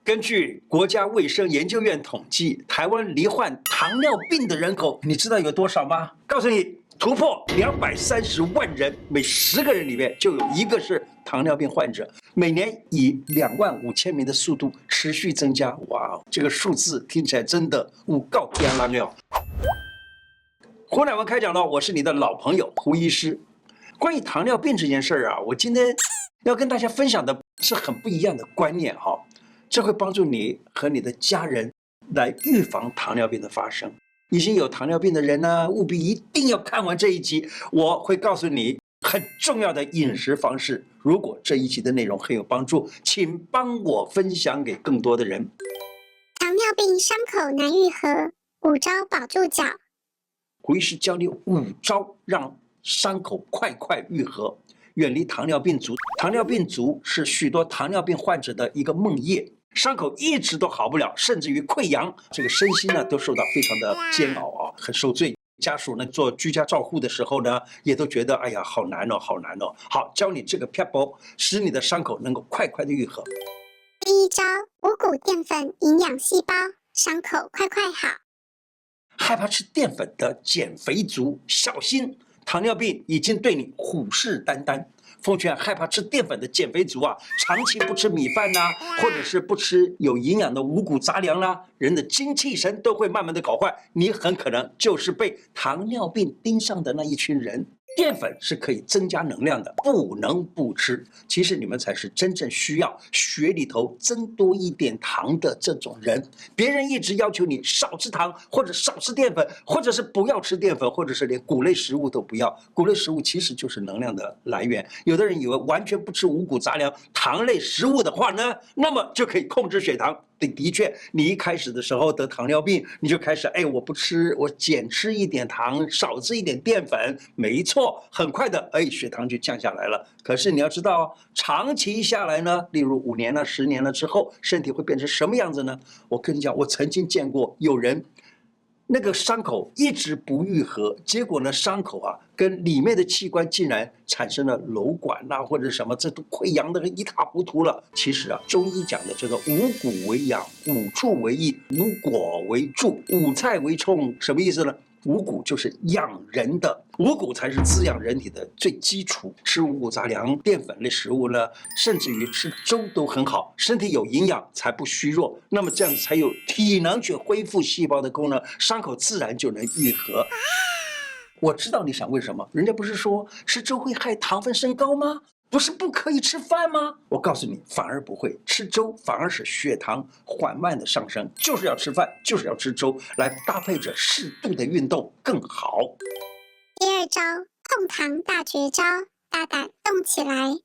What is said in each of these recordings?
根据国家卫生研究院统计，台湾罹患糖尿病的人口，你知道有多少吗？告诉你，突破230万人，每10个人里面就有1个是糖尿病患者，每年以25000名的速度持续增加。哇，这个数字听起来真的有够惊人了。胡乃文开讲了，我是你的老朋友胡医师。关于糖尿病这件事儿啊，我今天要跟大家分享的是很不一样的观念哈。这会帮助你和你的家人来预防糖尿病的发生。已经有糖尿病的人呢，务必一定要看完这一集，我会告诉你很重要的饮食方式。如果这一集的内容很有帮助，请帮我分享给更多的人。糖尿病伤口难愈合，5招保住脚。胡医师教你5招，让伤口快快愈合，远离糖尿病足。糖尿病足是许多糖尿病患者的一个梦魇，伤口一直都好不了，甚至于溃疡，这个身心呢都受到非常的煎熬啊，很受罪。家属呢做居家照护的时候呢，也都觉得哎呀好难哦，好难哦。好，教你这个撇步，使你的伤口能够快快的愈合。第1招，五谷淀粉营养细胞，伤口快快好。害怕吃淀粉的减肥族，小心！糖尿病已经对你虎视眈眈。奉劝害怕吃淀粉的减肥族啊，长期不吃米饭啦，或者是不吃有营养的五谷杂粮啦，人的精气神都会慢慢的搞坏，你很可能就是被糖尿病盯上的那一群人。淀粉是可以增加能量的，不能不吃。其实你们才是真正需要血里头增多一点糖的这种人。别人一直要求你少吃糖，或者少吃淀粉，或者是不要吃淀粉，或者是连谷类食物都不要。谷类食物其实就是能量的来源。有的人以为完全不吃五谷杂粮、糖类食物的话呢，那么就可以控制血糖。的确，你一开始的时候得糖尿病，你就开始我不吃，我减吃一点糖，少吃一点淀粉，没错，很快的血糖就降下来了。可是你要知道，长期下来呢，例如5年了、10年了之后，身体会变成什么样子呢？我跟你讲，我曾经见过有人那个伤口一直不愈合，结果呢，伤口啊跟里面的器官竟然产生了瘘管或者什么，这都溃疡的一塌糊涂了。其实啊，中医讲的这个五谷为养，五畜为益，五果为助，五菜为充，什么意思呢？五谷就是养人的，五谷才是滋养人体的最基础。吃五谷杂粮、淀粉类食物呢，甚至于吃粥都很好，身体有营养才不虚弱，那么这样才有体能去恢复细胞的功能，伤口自然就能愈合。我知道你想问什么，人家不是说吃粥会害糖分升高吗？不是不可以吃饭吗？我告诉你，反而不会，吃粥反而使血糖缓慢的上升，就是要吃饭，就是要吃粥，来搭配着适度的运动更好。第2招，控糖大绝招，大胆动起来。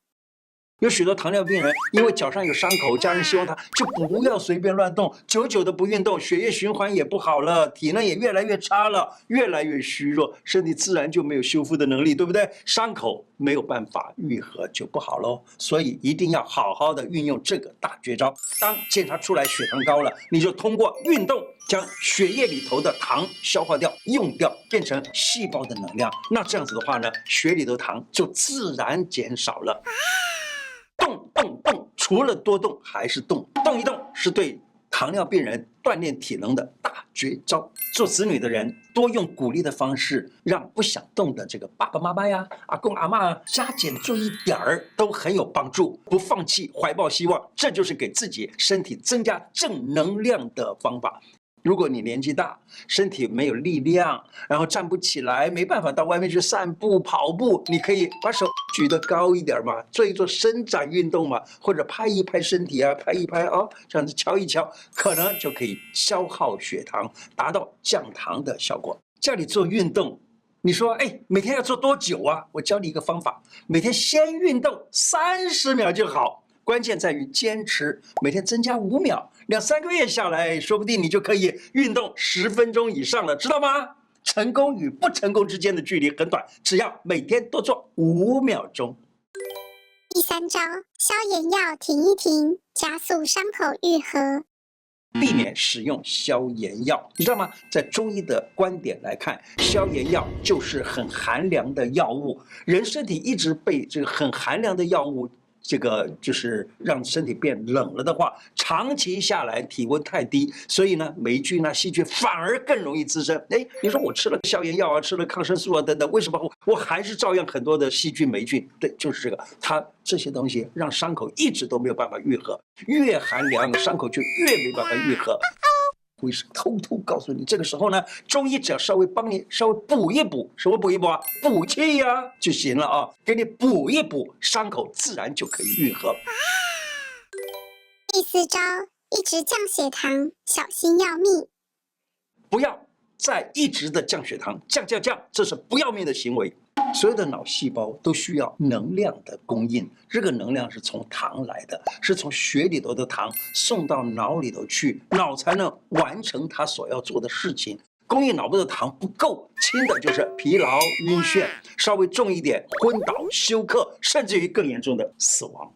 有许多糖尿病人因为脚上有伤口，家人希望他就不要随便乱动，久久的不运动，血液循环也不好了，体能也越来越差了，越来越虚弱，身体自然就没有修复的能力，对不对？伤口没有办法愈合就不好咯。所以一定要好好的运用这个大绝招。当检查出来血糖高了，你就通过运动将血液里头的糖消化掉、用掉，变成细胞的能量。那这样子的话呢，血里头糖就自然减少了。动，除了多动还是动一动，是对糖尿病人锻炼体能的大绝招。做子女的人多用鼓励的方式，让不想动的这个爸爸妈妈呀、阿公阿嬷加减做一点儿，都很有帮助。不放弃，怀抱希望，这就是给自己身体增加正能量的方法。如果你年纪大，身体没有力量，然后站不起来，没办法到外面去散步、跑步，你可以把手举得高一点嘛，做一做伸展运动嘛，或者拍一拍身体啊，拍一拍这样子敲一敲，可能就可以消耗血糖，达到降糖的效果。叫你做运动，你说每天要做多久啊？我教你一个方法，每天先运动30秒就好。关键在于坚持，每天增加5秒，2、3个月下来，说不定你就可以运动10分钟以上了，知道吗？成功与不成功之间的距离很短，只要每天多做5秒钟。第3招，消炎药停一停，加速伤口愈合。避免使用消炎药，你知道吗？在中医的观点来看，消炎药就是很寒凉的药物，人身体一直被这个很寒凉的药物这个就是让身体变冷了的话，长期下来体温太低，所以呢，霉菌啊、细菌反而更容易滋生。哎，你说我吃了消炎药啊，吃了抗生素啊等等，为什么我还是照样很多的细菌、霉菌？对，就是这个，它这些东西让伤口一直都没有办法愈合，越寒凉伤口就越没办法愈合。会是偷偷告诉你，这个时候呢，中医只要稍微帮你稍微补一补，什么补一补啊？补气呀就行了啊，给你补一补，伤口自然就可以愈合。第4招，一直降血糖，小心要命。不要再一直的降血糖，降，这是不要命的行为。所有的脑细胞都需要能量的供应，这个能量是从糖来的，是从血里头的糖送到脑里头去，脑才能完成它所要做的事情。供应脑部的糖不够，轻的就是疲劳、晕眩，稍微重一点，昏倒、休克，甚至于更严重的死亡。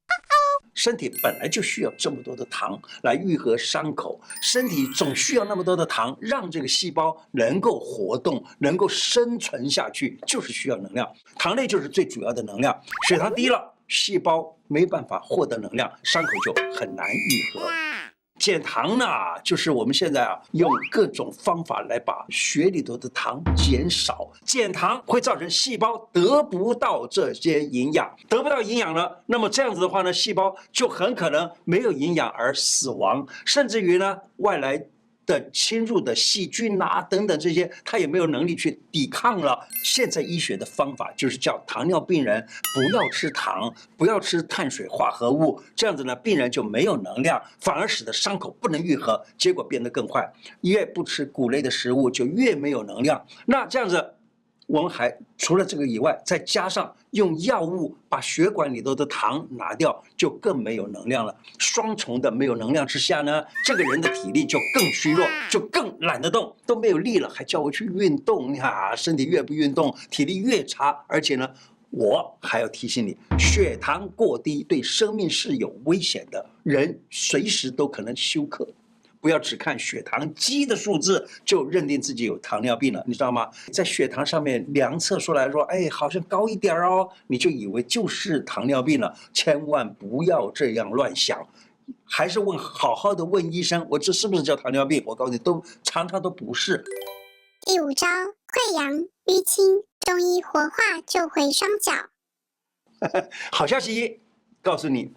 身体本来就需要这么多的糖来愈合伤口，身体总需要那么多的糖，让这个细胞能够活动，能够生存下去，就是需要能量。糖类就是最主要的能量，血糖低了，细胞没办法获得能量，伤口就很难愈合。减糖呢，就是我们现在用各种方法来把血里头的糖减少。减糖会造成细胞得不到这些营养，得不到营养了，那么这样子的话呢，细胞就很可能没有营养而死亡，甚至于呢，外来的侵入的细菌啊等等这些，它也没有能力去抵抗了。现在医学的方法就是叫糖尿病人不要吃糖，不要吃碳水化合物，这样子呢，病人就没有能量，反而使得伤口不能愈合，结果变得更坏。越不吃谷类的食物，就越没有能量。那这样子，我们还除了这个以外，再加上用药物把血管里头的糖拿掉，就更没有能量了。双重的没有能量之下呢，这个人的体力就更虚弱，就更懒得动，都没有力了，还叫我去运动呀？身体越不运动，体力越差。而且呢，我还要提醒你，血糖过低对生命是有危险的，人随时都可能休克。不要只看血糖机的数字就认定自己有糖尿病了，你知道吗？在血糖上面量测出来说，哎，好像高一点哦，你就以为就是糖尿病了，千万不要这样乱想，还是好好的问医生，我这是不是叫糖尿病？我告诉你，常常都不是。第5招，溃疡、淤青，中医活化救回双脚。好消息，告诉你。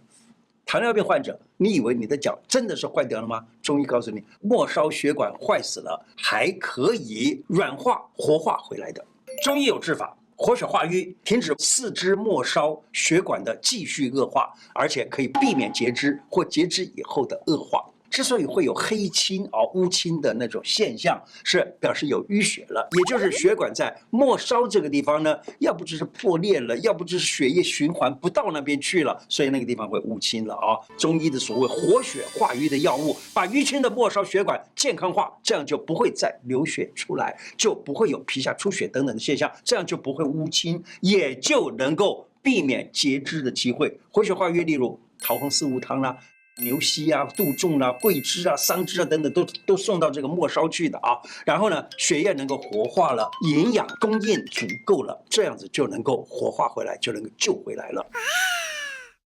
糖尿病患者，你以为你的脚真的是坏掉了吗？中医告诉你，末梢血管坏死了，还可以软化、活化回来的。中医有治法，活血化瘀，停止四肢末梢血管的继续恶化，而且可以避免截肢或截肢以后的恶化。之所以会有黑青乌青的那种现象，是表示有淤血了，也就是血管在末梢这个地方呢，要不就是破裂了，要不就是血液循环不到那边去了，所以那个地方会乌青了中医的所谓活血化瘀的药物，把淤青的末梢血管健康化，这样就不会再流血出来，就不会有皮下出血等等的现象，这样就不会乌青，也就能够避免截肢的机会。活血化瘀，例如桃红四物汤啦。牛膝啊、杜仲啊、桂枝啊、桑枝啊等等，都送到这个末梢去的然后呢，血液能够活化了，营养供应足够了，这样子就能够活化回来，就能够救回来了。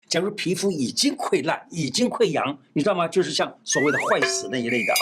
假如皮肤已经溃烂、已经溃疡，你知道吗？就是像所谓的坏死那一类的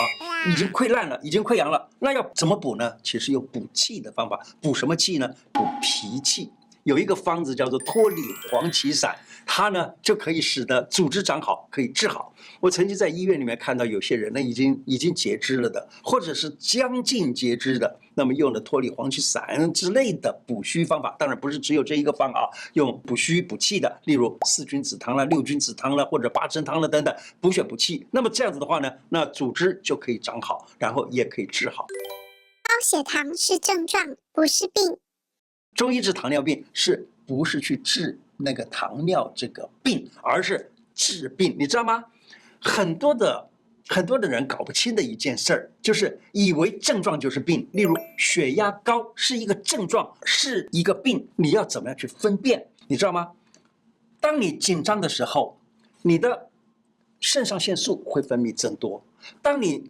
已经溃烂了、已经溃疡了，那要怎么补呢？其实有补气的方法。补什么气呢？补脾气。有一个方子叫做脱理黄芪散，它呢就可以使得组织长好，可以治好。我曾经在医院里面看到有些人呢已经截肢了的，或者是将近截肢的，那么用了脱理黄芪散之类的补虚方法，当然不是只有这一个方用补虚补气的，例如4君子汤啦、6君子汤啦，或者八珍汤啦等等，补血补气。那么这样子的话呢，那组织就可以长好，然后也可以治好。高血糖是症状，不是病。中医治糖尿病是不是去治那个糖尿这个病，而是治病，你知道吗？很多的人搞不清的一件事儿，就是以为症状就是病。例如血压高是一个症状，是一个病，你要怎么样去分辨？你知道吗？当你紧张的时候，你的肾上腺素会分泌增多；当你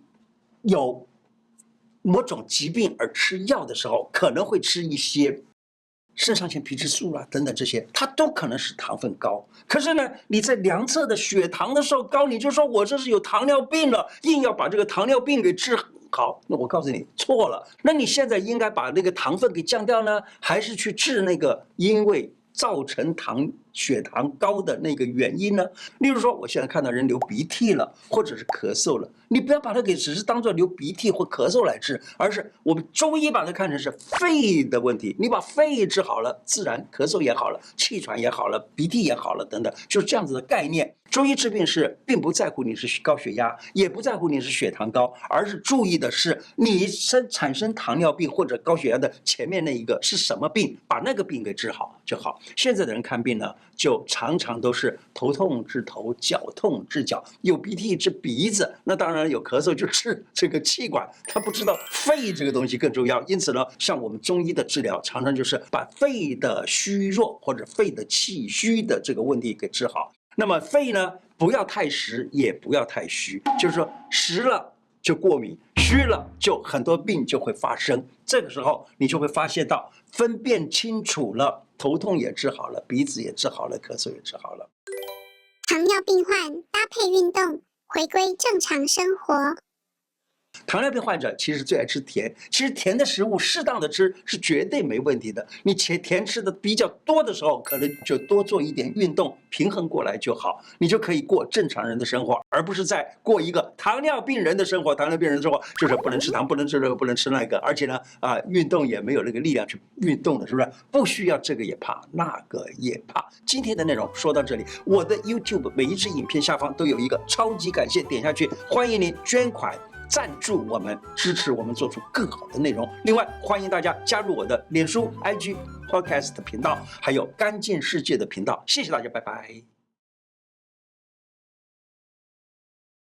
有某种疾病而吃药的时候，可能会吃一些肾上腺皮质素啦等等这些，它都可能使糖分高。可是呢，你在量测的血糖的时候高，你就说我这是有糖尿病了，硬要把这个糖尿病给治好。那我告诉你错了。那你现在应该把那个糖分给降掉呢，还是去治那个因为造成血糖高的那个原因呢？例如说，我现在看到人流鼻涕了，或者是咳嗽了，你不要把它给只是当做流鼻涕或咳嗽来治，而是我们中医把它看成是肺的问题。你把肺治好了，自然咳嗽也好了，气喘也好了，鼻涕也好了，等等，就是这样子的概念。中医治病是并不在乎你是高血压，也不在乎你是血糖高，而是注意的是你产生糖尿病或者高血压的前面那一个是什么病，把那个病给治好就好。现在的人看病呢，就常常都是头痛治头，脚痛治脚，有鼻涕治鼻子，那当然有咳嗽就治这个气管，他不知道肺这个东西更重要。因此呢，像我们中医的治疗，常常就是把肺的虚弱或者肺的气虚的这个问题给治好。那么肺呢，不要太实，也不要太虚，就是说实了就过敏，虚了就很多病就会发生。这个时候你就会发现到分辨清楚了，头痛也治好了，鼻子也治好了，咳嗽也治好了。糖尿病患搭配运动，回归正常生活。糖尿病患者其实最爱吃甜，其实甜的食物适当的吃是绝对没问题的。你甜吃的比较多的时候，可能就多做一点运动，平衡过来就好，你就可以过正常人的生活，而不是在过一个糖尿病人的生活。糖尿病人的生活就是不能吃糖，不能吃这个，不能吃那个，而且呢，运动也没有那个力量去运动的，是不是？不需要这个也怕，那个也怕。今天的内容说到这里，我的 YouTube 每一支影片下方都有一个超级感谢，点下去，欢迎您捐款。赞助我们，支持我们做出更好的内容。另外，欢迎大家加入我的脸书、IG、Podcast 频道，还有干净世界的频道。谢谢大家，拜拜。